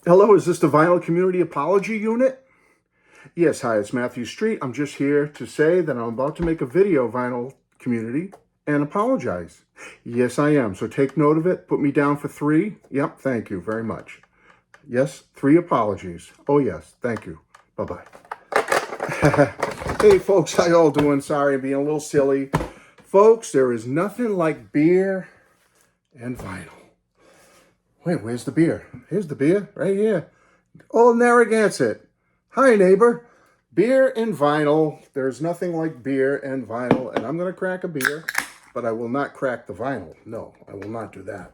Hello, is this the Vinyl Community Apology Unit? Yes, hi, it's Matthew Street. I'm just here to say that I'm about to make a video, Vinyl Community, and apologize. Yes, I am. So take note of it. Put me down for 3. Yep, thank you very much. Yes, 3 apologies. Oh, yes, thank you. Bye-bye. Hey, folks, how y'all doing? Sorry, I'm being a little silly. Folks, there is nothing like beer and vinyl. Wait, where's the beer? Here's the beer, right here. Oh, Narragansett. Hi, neighbor. Beer and vinyl. There's nothing like beer and vinyl. And I'm going to crack a beer, but I will not crack the vinyl. No, I will not do that.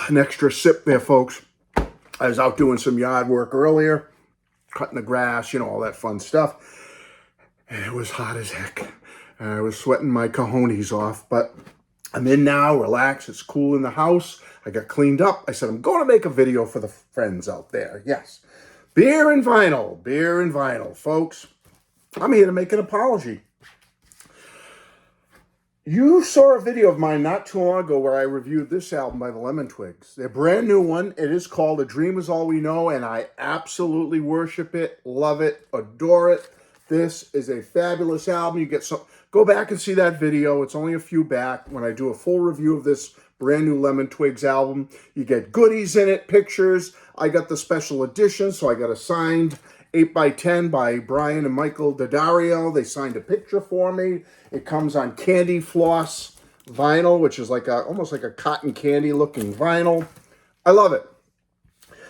An extra sip there, folks. I was out doing some yard work earlier, cutting the grass, you know, all that fun stuff. And it was hot as heck. I was sweating my cojones off, but I'm in now, relax. It's cool in the house. I got cleaned up. I said, I'm going to make a video for the friends out there. Yes. Beer and vinyl. Beer and vinyl. Folks, I'm here to make an apology. You saw a video of mine not too long ago where I reviewed this album by the Lemon Twigs. Their brand new one. It is called A Dream Is All We Know, and I absolutely worship it, love it, adore it. This is a fabulous album. You get some. Go back and see that video. It's only a few back when I do a full review of this brand new Lemon Twigs album. You get goodies in it, pictures. I got the special edition, so I got a signed 8x10 by Brian and Michael Daddario. They signed a picture for me. It comes on candy floss vinyl, which is like almost like a cotton candy looking vinyl. I love it.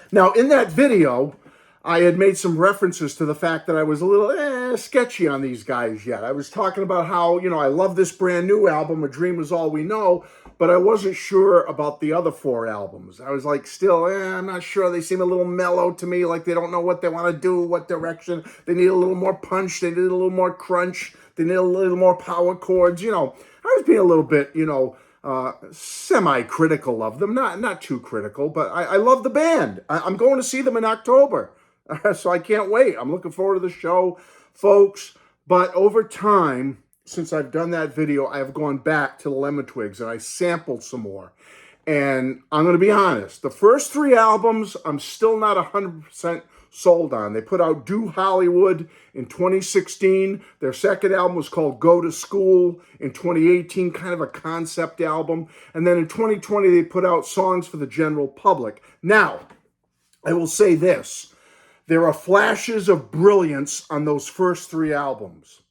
Now, in that video, I had made some references to the fact that I was a little sketchy on these guys yet. I was talking about how, you know, I love this brand new album, A Dream Is All We Know, but I wasn't sure about the other 4 albums. I was like, still, I'm not sure. They seem a little mellow to me, like they don't know what they want to do, what direction. They need a little more punch. They need a little more crunch. They need a little more power chords. You know, I was being a little bit, you know, semi-critical of them. Not too critical, but I love the band. I'm going to see them in October. So I can't wait. I'm looking forward to the show, folks. But over time, since I've done that video, I have gone back to the Lemon Twigs and I sampled some more. And I'm going to be honest. The first 3 albums, I'm still not 100% sold on. They put out Do Hollywood in 2016. Their second album was called Go to School in 2018, kind of a concept album. And then in 2020, they put out Songs for the General Public. Now, I will say this. There are flashes of brilliance on those first 3 albums.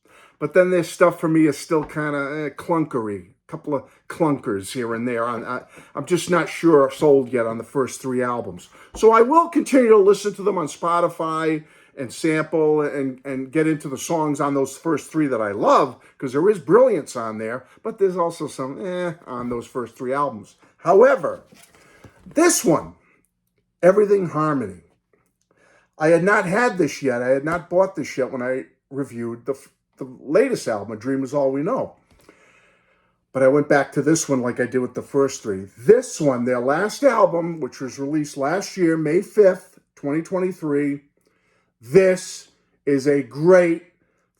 But then their stuff for me is still kind of clunkery. A couple of clunkers here and there. I'm just not sure sold yet on the first 3 albums. So I will continue to listen to them on Spotify and sample and get into the songs on those first 3 that I love, because there is brilliance on there. But there's also some on those first 3 albums. However, this one, Everything Harmony, I had not had this yet. I had not bought this yet when I reviewed the latest album, A Dream Is All We Know. But I went back to this one like I did with the first 3. This one, their last album, which was released last year, May 5th, 2023. This is a great,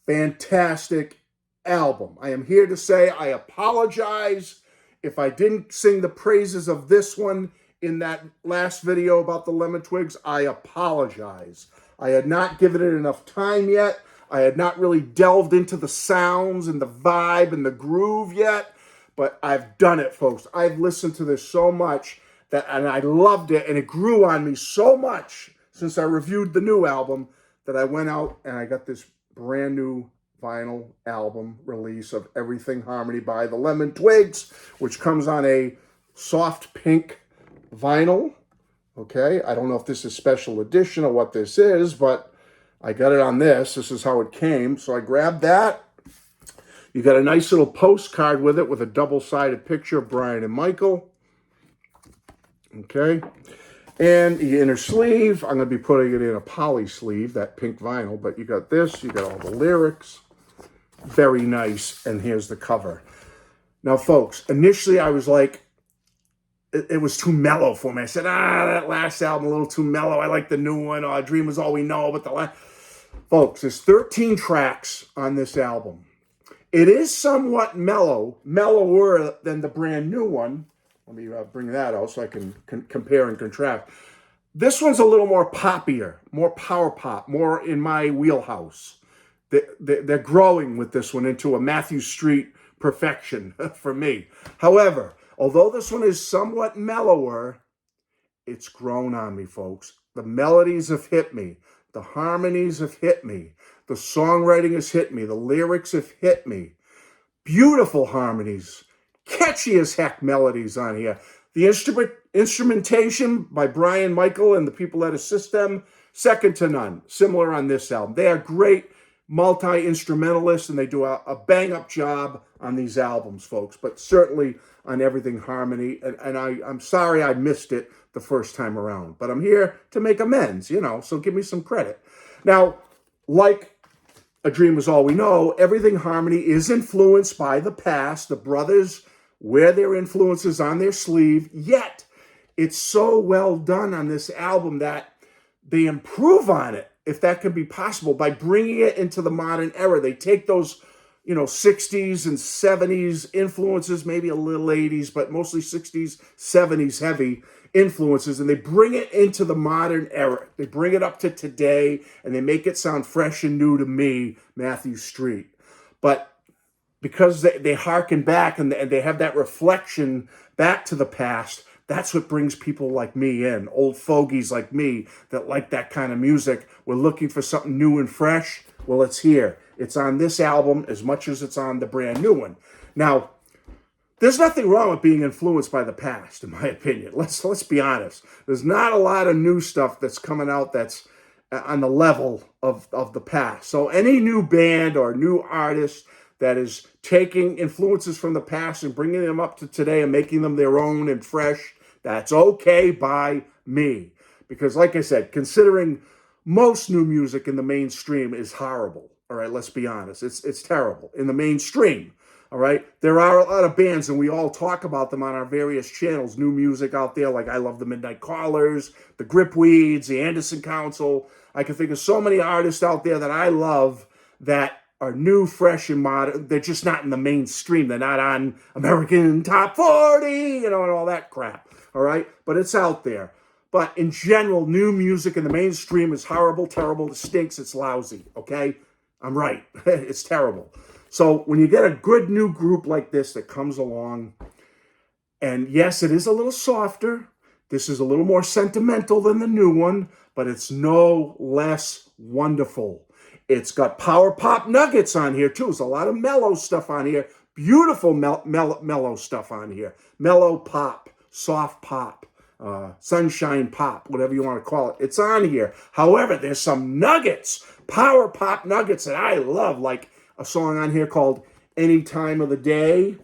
fantastic album. I am here to say I apologize if I didn't sing the praises of this one in that last video about the Lemon Twigs. I apologize. I had not given it enough time yet. I had not really delved into the sounds and the vibe and the groove yet, but I've done it, folks. I've listened to this so much and I loved it, and it grew on me so much since I reviewed the new album that I went out and I got this brand new vinyl album release of Everything Harmony by the Lemon Twigs, which comes on a soft pink vinyl. Okay, I don't know if this is special edition or what this is, but I got it on this. This is how it came. So I grabbed that. You got a nice little postcard with it with a double-sided picture of Brian and Michael. Okay. And the inner sleeve, I'm going to be putting it in a poly sleeve, that pink vinyl. But you got this. You got all the lyrics. Very nice. And here's the cover. Now, folks, initially I was like, it was too mellow for me. I said, that last album a little too mellow. I like the new one. Dream Is All We Know. But Folks, there's 13 tracks on this album. It is somewhat mellower than the brand new one. Let me bring that out so I can compare and contrast. This one's a little more poppier, more power pop, more in my wheelhouse. They're growing with this one into a Matthew Street perfection for me. However, although this one is somewhat mellower, it's grown on me, folks. The melodies have hit me. The harmonies have hit me. The songwriting has hit me. The lyrics have hit me. Beautiful harmonies. Catchy as heck melodies on here. The instrumentation by Brian Michael and the people that assist them, second to none. Similar on this album. They are great multi-instrumentalists, and they do a bang-up job on these albums, folks. But certainly on Everything Harmony. And I'm sorry I missed it the first time around. But I'm here to make amends, so give me some credit. Now, like A Dream Is All We Know, Everything Harmony is influenced by the past. The brothers wear their influences on their sleeve, yet it's so well done on this album that they improve on it, if that can be possible, by bringing it into the modern era. They take those, 60s and 70s influences, maybe a little 80s, but mostly 60s, 70s heavy influences, and they bring it into the modern era. They bring it up to today, and they make it sound fresh and new to me, Matthew Street. But because they harken back and they have that reflection back to the past, that's what brings people like me in, old fogies like me that like that kind of music. We're looking for something new and fresh. Well, it's here. It's on this album as much as it's on the brand new one. Now, there's nothing wrong with being influenced by the past, in my opinion. Let's be honest. There's not a lot of new stuff that's coming out that's on the level of the past. So any new band or new artist that is taking influences from the past and bringing them up to today and making them their own and fresh, that's okay by me. Because like I said, considering most new music in the mainstream is horrible. All right, let's be honest. It's terrible in the mainstream. All right, there are a lot of bands, and we all talk about them on our various channels. New music out there, like I love the Midnight Callers, the Gripweeds, the Anderson Council. I can think of so many artists out there that I love that are new, fresh, and modern. They're just not in the mainstream. They're not on American Top 40, and all that crap. All right, but it's out there. But in general, new music in the mainstream is horrible, terrible, it stinks, it's lousy, okay? I'm right. It's terrible. So when you get a good new group like this that comes along, and yes, it is a little softer. This is a little more sentimental than the new one, but it's no less wonderful. It's got power pop nuggets on here, too. There's a lot of mellow stuff on here. Beautiful mellow stuff on here. Mellow pop, soft pop. Sunshine pop, whatever you want to call it. It's on here. However, there's some nuggets, power pop nuggets that I love, like a song on here called Any Time of the Day.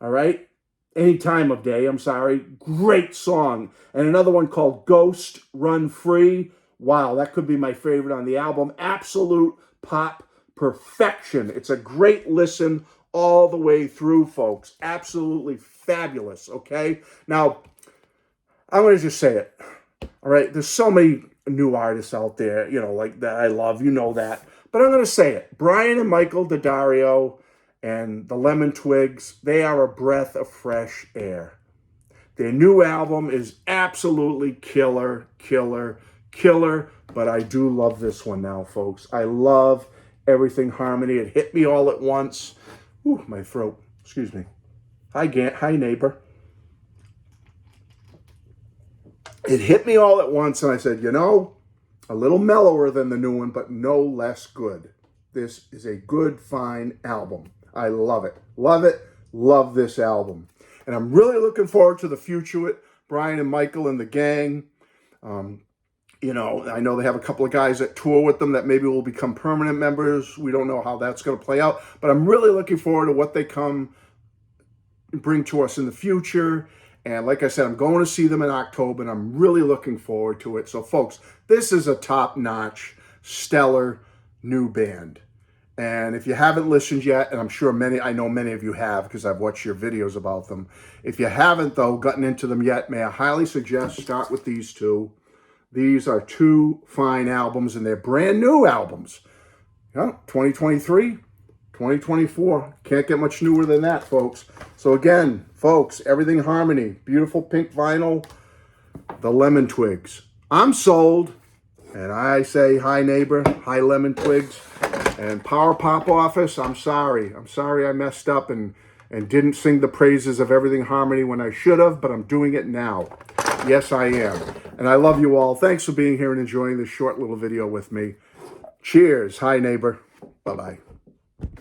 All right? Any Time of Day, I'm sorry. Great song. And another one called Ghost Run Free. Wow, that could be my favorite on the album. Absolute pop perfection. It's a great listen all the way through, folks. Absolutely fabulous, okay? Now, I'm going to just say it, all right? There's so many new artists out there, like that I love, that. But I'm going to say it. Brian and Michael D'Addario and the Lemon Twigs, they are a breath of fresh air. Their new album is absolutely killer, but I do love this one now, folks. I love Everything Harmony. It hit me all at once. Ooh, my throat. Excuse me. Hi, neighbor. It hit me all at once, and I said, a little mellower than the new one, but no less good. This is a good, fine album. I love it. Love it. Love this album. And I'm really looking forward to the future with Brian and Michael and the gang. I know they have a couple of guys that tour with them that maybe will become permanent members. We don't know how that's going to play out, but I'm really looking forward to what they come and bring to us in the future. And like I said, I'm going to see them in October, and I'm really looking forward to it. So, folks, this is a top-notch, stellar new band. And if you haven't listened yet, and I'm sure I know many of you have because I've watched your videos about them. If you haven't, though, gotten into them yet, may I highly suggest start with these two. These are two fine albums, and they're brand new albums. Yeah, 2023, 2024. Can't get much newer than that, folks. So again, folks, Everything Harmony, beautiful pink vinyl, the Lemon Twigs. I'm sold, and I say hi neighbor, hi Lemon Twigs, and Power Pop Office. I'm sorry I messed up and didn't sing the praises of Everything Harmony when I should have, but I'm doing it now. Yes, I am. And I love you all. Thanks for being here and enjoying this short little video with me. Cheers. Hi, neighbor. Bye-bye.